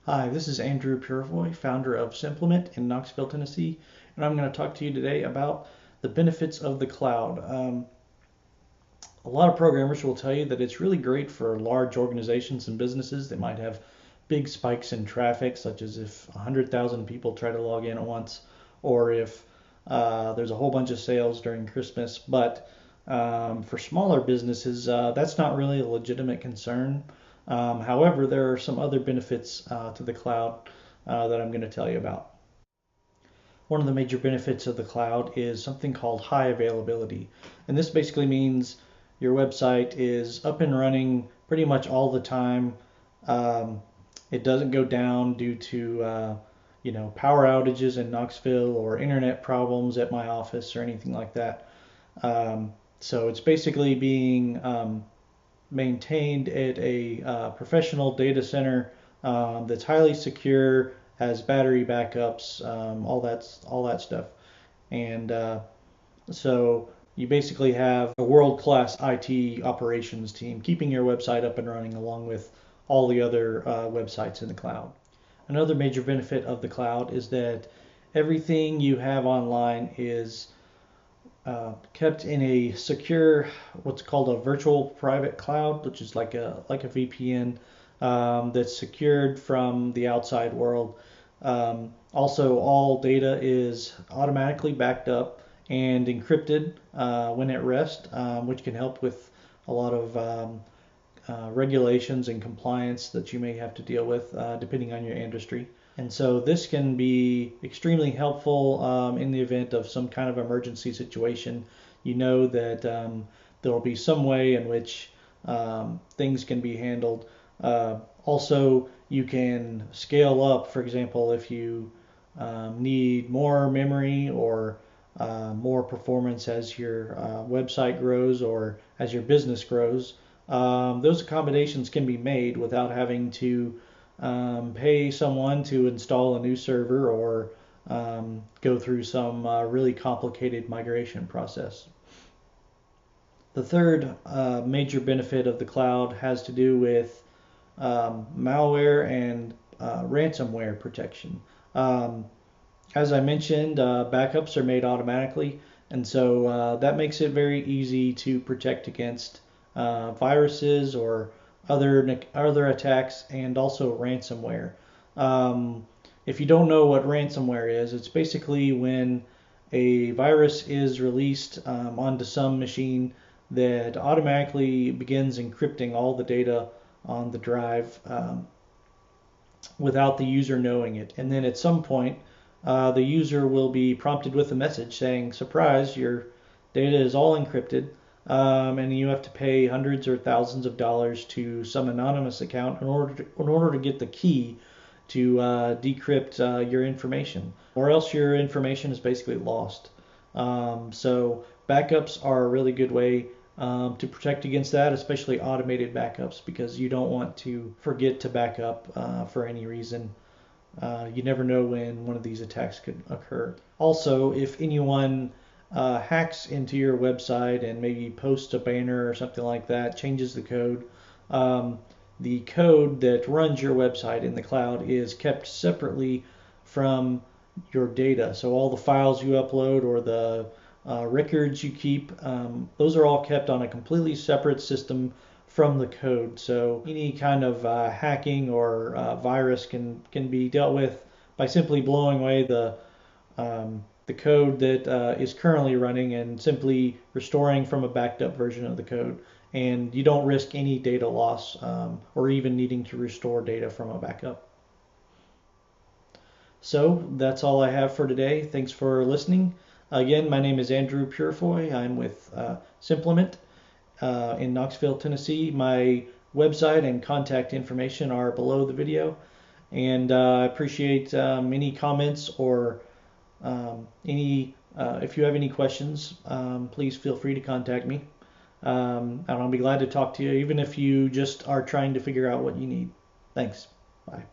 Hi, this is Andrew Purefoy, founder of Simplement in Knoxville, Tennessee, and I'm going to talk to you today about the benefits of the cloud. A lot of programmers will tell you that it's really great for large organizations and businesses that might have big spikes in traffic, such as if 100,000 people try to log in at once, or if there's a whole bunch of sales during Christmas. But for smaller businesses, that's not really a legitimate concern. However, there are some other benefits to the cloud that I'm going to tell you about. One of the major benefits of the cloud is something called high availability. And this basically means your website is up and running pretty much all the time. It doesn't go down due to power outages in Knoxville or internet problems at my office or anything like that. So it's basically being maintained at a professional data center that's highly secure, has battery backups, all that stuff, and so you basically have a world-class IT operations team keeping your website up and running along with all the other websites in the cloud. Another major benefit of the cloud is that everything you have online is kept in a secure, what's called a virtual private cloud, which is like a VPN that's secured from the outside world. Also, all data is automatically backed up and encrypted when at rest, which can help with a lot of regulations and compliance that you may have to deal with depending on your industry. And so this can be extremely helpful in the event of some kind of emergency situation. You know that there will be some way in which things can be handled. Also, you can scale up, for example, if you need more memory or more performance as your website grows or as your business grows. Those accommodations can be made without having to pay someone to install a new server or go through some really complicated migration process. The third major benefit of the cloud has to do with malware and ransomware protection. As I mentioned, backups are made automatically, and so that makes it very easy to protect against viruses or other attacks, and also ransomware. If you don't know what ransomware is, it's basically when a virus is released onto some machine that automatically begins encrypting all the data on the drive without the user knowing it. And then at some point, the user will be prompted with a message saying, "Surprise, your data is all encrypted." And you have to pay hundreds or thousands of dollars to some anonymous account in order to get the key to decrypt your information, or else your information is basically lost. So backups are a really good way to protect against that, especially automated backups, because you don't want to forget to back up for any reason. You never know when one of these attacks could occur. Also, if anyone hacks into your website and maybe posts a banner or something like that, changes the code, the code that runs your website in the cloud is kept separately from your data. So all the files you upload or the records you keep, those are all kept on a completely separate system from the code. So any kind of hacking or virus can be dealt with by simply blowing away the code that is currently running and simply restoring from a backed up version of the code. And you don't risk any data loss or even needing to restore data from a backup. So that's all I have for today. Thanks for listening. Again, my name is Andrew Purefoy. I'm with Simplement in Knoxville, Tennessee. My website and contact information are below the video. And I appreciate any comments or if you have any questions, please feel free to contact me. And I'll be glad to talk to you, even if you just are trying to figure out what you need. Thanks. Bye.